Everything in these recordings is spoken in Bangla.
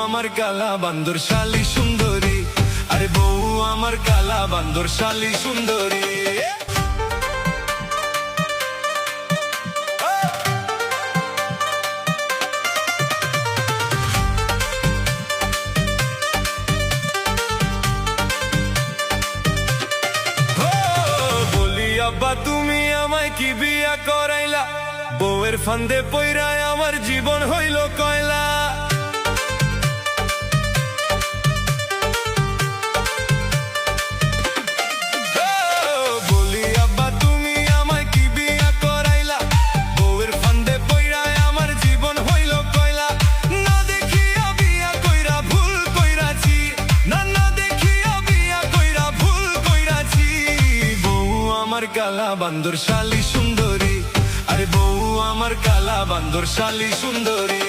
আমার কালা বান্দর শালী সুন্দরী, আরে বউ আমার কালা বান্দর শালী সুন্দরী। বলি আব্বা তুমি আমায় কি বিয়া করাইলা, বউয়ের ফান্দে পইরায় আমার জীবন হইল কয়লা। বলি আব্বা তুমি আমায় কি বিয়া করাইলা, বউয়ের ফান্দে পইরায় আমার জীবন হইল কয়লা। না দেখিয়া বিয়া কইরা ভুল কইরাছি, না না দেখিয়া বিয়া কইরা ভুল কইরাছি। বউ আমার কালা বান্দর শালী সুন্দরী, আরে বউ আমার কালা বান্দর শালী সুন্দরী।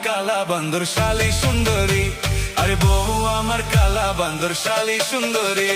কালা বান্দর শালী সুন্দরী, আরে বউ আমার কালা বান্দর শালী সুন্দরী।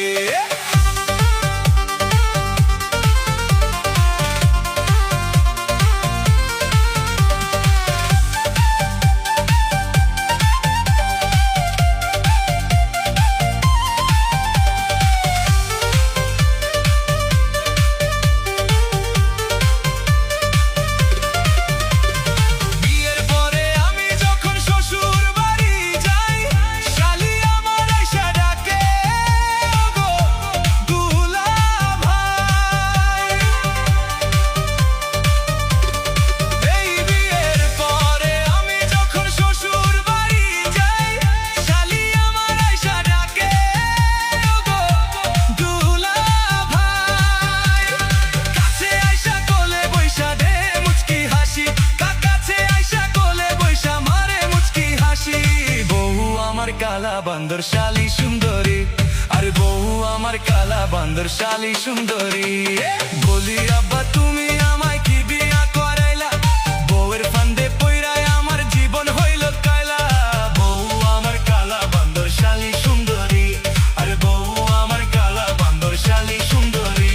কালা বান্দর শালী সুন্দরী, আরে বউ আমার কালা বান্দর শালী সুন্দরী। বলি আব্বা তুমি আমায় কি বিয়া করাইলা, বউয়ের ফান্দে পইরায় আমার জীবন হইল কয়লা। বউ আমার কালা বান্দর শালী সুন্দরী, আরে বউ আমার কালা বান্দর শালী সুন্দরী।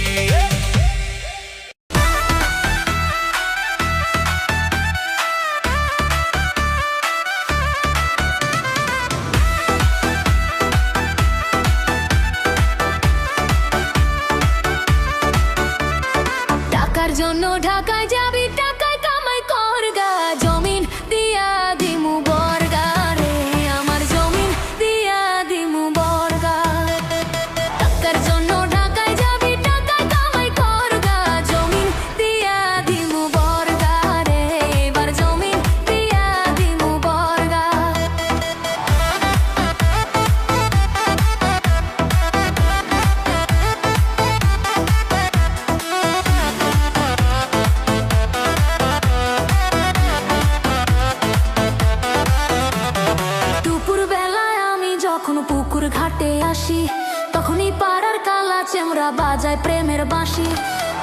জন্য ঢাকায় যাবি, টাকায় কামাই করগা, জমিন দিয়া দিমু বর্গা রে, আমার জমিন দিয়া দিমু বর্গা। টাকার জন্য ঢাকায় যাবি, টাকায় কামাই করগা, জমিন দিয়া দিমু বর্গা রে, এবার জমিন দিয়া দিমু বর্গা। পুকুর ঘাটে আসি, তখনই পাড়ার কালা চেমরা বাজায় প্রেমের বাঁশি।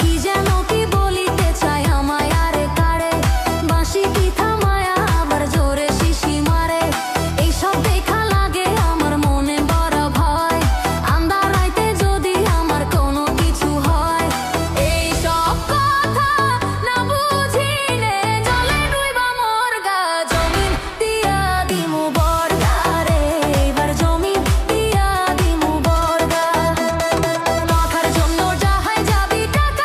কি যেন কি বলিতে চায় আমায় আরে কারে, বাঁশি কি থামায়া আবার জোরে শিশি মারে। এইসব দেখা লাগে আমার মনে বড় ভয়, আন্ধার রাইতে যদি আমার কোনো কিছু হয়। এইসব কথা না বুঝিলে জলে ডুইবা মরগা, জমিন দিয়া দিমু বর্গা রে, এবার জমিন দিয়া দিমু বর্গা। মাথার জন্য যাহাই যাবি, টাকা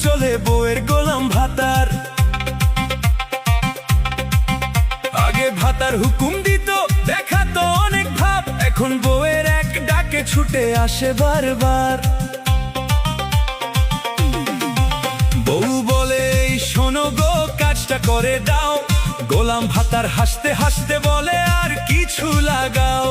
চলে বউয়ের গোলাম ভাতার। আগে ভাতার হুকুম দিত, দেখাতো অনেক ভাব, এখন বউয়ের এক ডাকে ছুটে আসে বারবার। বউ বলে এই শোনো গো, কাজটা করে দাও। গোলাম ভাতার হাসতে হাসতে বলে আর কিছু লাগাও।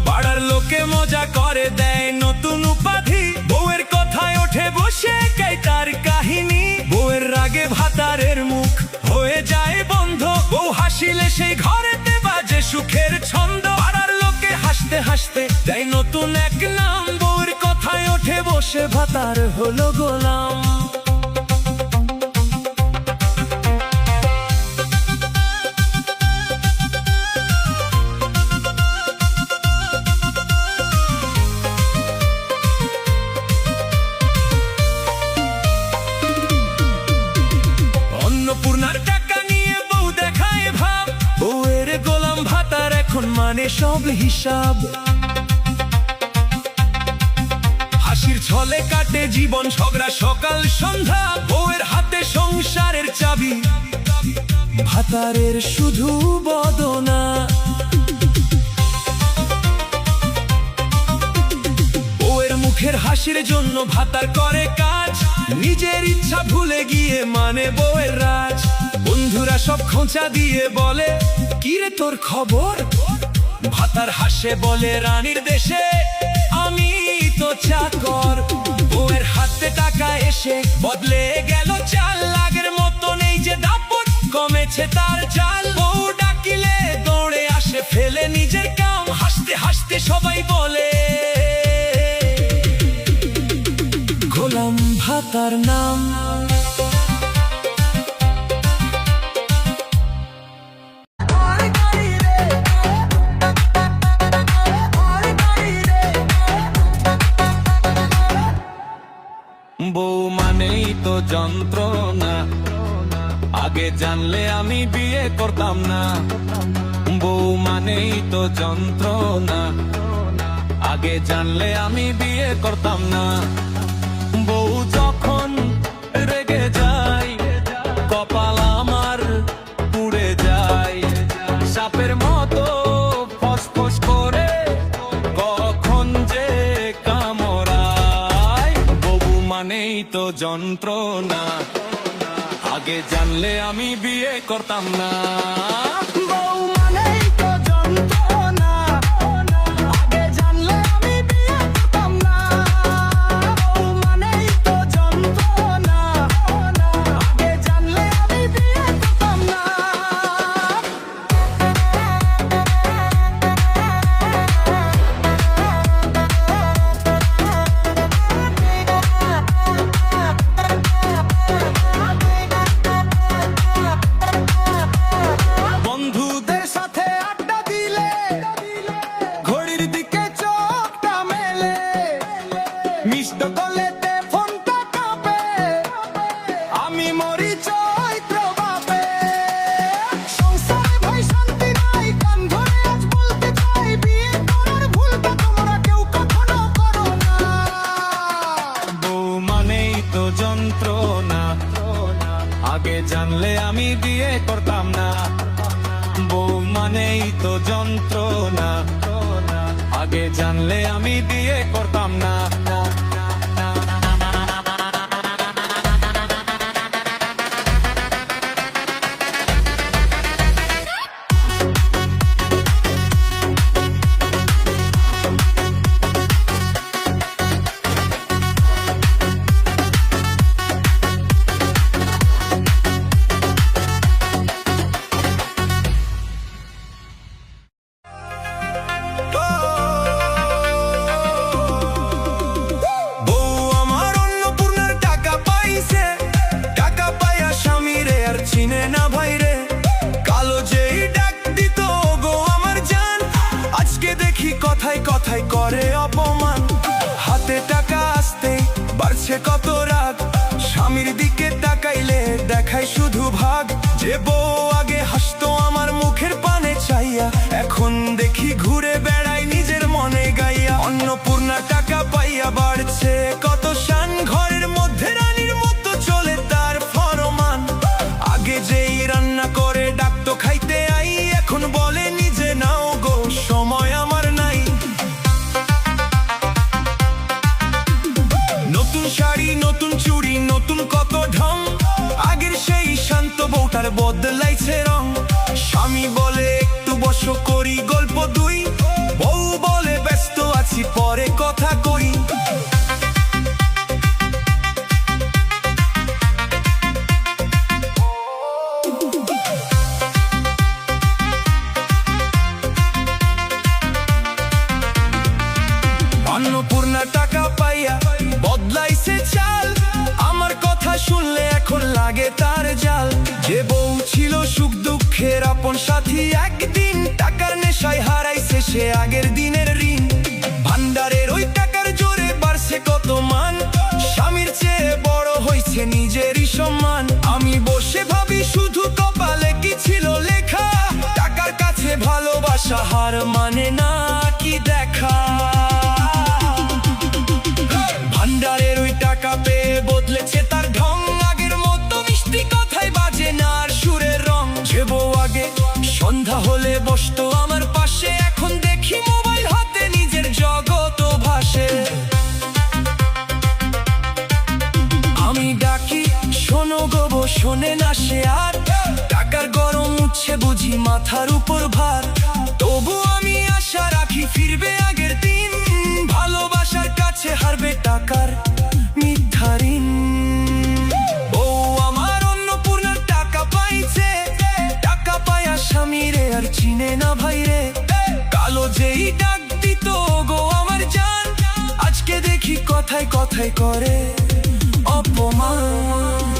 পাড়ার লোকে মজা করে দেয় নতুন উপাধি, বউয়ের কথায় ওঠে বসে কাই তার কাহিনী। বউয়ের রাগে ভাতারের মুখ হয়ে যায় বন্ধ, বউ হাসিলে সেই ঘরেতে বাজে সুখের ছন্দ। পাড়ার লোকে হাসতে হাসতে দেয় নতুন এক নাম, বউয়ের কথায় ওঠে বসে ভাতার হলো গোলাম। অন্নপূর্ণার টাকা নিয়ে বউ দেখায় ভাব, বউয়ের গোলাম ভাতার এখন মানে সব হিসাব। হাসির ছলে কাটে জীবন, ঝগড়া সকাল সন্ধ্যা, বউয়ের হাতে সংসারের চাবি, ভাতারের শুধু বদনা। বউয়ের মুখের হাসির জন্য ভাতার করে কাজ, নিজের ইচ্ছা ভুলে গিয়ে মানে বউয়ের রাজ। বন্ধুরা সব খোঁচা দিয়ে বলে কিরে তোর খবর, ভাতার হাসে বলে রানীর দেশে আমি তো চাকর। বউয়ের হাতে টাকা এসে বদলে গেল চাল, আগের মতো নেই যে দাপট, কমেছে তার জাল। বউ ডাকিলে দৌড়ে আসে, ফেলে নিজের কাম, হাসতে হাসতে সবাই বলে গোলাম ভাতার নাম। বউ মানেই তো যন্ত্রণা, আগে জানলে আমি বিয়ে করতাম না। বউ মানেই তো যন্ত্রণা, আগে জানলে আমি বিয়ে করতাম না। বউ যখন রেগে যায়, কপাল আমার পুড়ে যায়, সাপের মতো ফসফস করে কখন যে কামড়ায়। বউ মানেই তো যন্ত্রণা, আগে জানলে আমি বিয়ে করতাম না। বউ মানেই তো যন্ত্রণা, আগে জানলে আমি বিয়ে করতাম না। বউ মানেই তো যন্ত্রণা, আগে জানলে আমি বিয়ে করতাম না। বন্ধুদের সাথে আড্ডা দিলে ঘড়ির দিকে চোখটা মেলে, মিষ্ট গলেতে ফোনটা কাঁপে, আমি মরি চৈত্র বাপে। সংসারে ভাই শান্তি নাই, কান ধরে আজ বলতে চাই, বিয়ে করার ভুলটা তোমরা কেউ কখনো করো না। বউ মানেই তো যন্ত্রণা, আগে জানলে আমি বিয়ে করতাম না। বউ মানেই তো যন্ত্রণা, আগে জানলে আমি বিয়ে করতাম না। কথায় কথায় করে অপমান, হাতে টাকা আসতে বাড়ছে কত রাগ, স্বামীর দিকে তাকাইলে দেখায় শুধু ভাগ। যে বউ আগে হাসতো আমার মুখের পানে চাইয়া, এখন দেখি ঘুরে বেড়ায় নিজের মনে গাইয়া। অন্নপূর্ণা টাকা পাইয়া বাড়ছে কত শান, ঘরের মধ্যে রানীর মতো নতুন চুড়ি নতুন কত ঢং আগের সেই শান্ত বউটার বদলাইছে রং স্বামী বলে একটু বসো করি গল্প দুই বউ বলে ব্যস্ত আছি পরে কথা কই অন্নপূর্ণা টাকা পাইয়া বদলাইছে চাল আমার কথা শুনলে এখন লাগে তার জাল যে বউ ছিল সুখ দুঃখের আপন সাথী একদিন টাকার নেশায় হারাইছে সে আগের দিনের ঋণ ভান্ডারের ওই টাকার জোরে বাড়ছে কত মান স্বামীর চেয়ে বড় হইছে নিজেরই সম্মান আমি বসে ভাবি শুধু কপালে কি ছিল লেখা টাকার কাছে ভালোবাসা হার মানে না কি দেখা ভান্ডারের ওই টাকা পেয়ে বদলেছে তার ঢং আগের মতো মিষ্টি কথাই বাজে না আর সুরের রং যে বউ আগে সন্ধ্যা হলে বসতো আমার পাশে এখন দেখি মোবাইল হাতে নিজের জগৎ ভাসে আমি ডাকি শোনো গো বউ শোনে না সে আর টাকার গরম উঠছে বুঝি মাথার উপর ভার তবু আমি আশা রাখি ফিরবে আগের দিন ভালোবাসার কাছে হারবে টাকার মিথ্যা ঋণ বউ আমার অন্নপূর্ণার টাকা পাইছে টাকা পায়া স্বামীরে আর চিনে না ভাইরে কালো যেই ডাক দিত গো আমার জান আজকে দেখি কথায় কথায় করে অপমান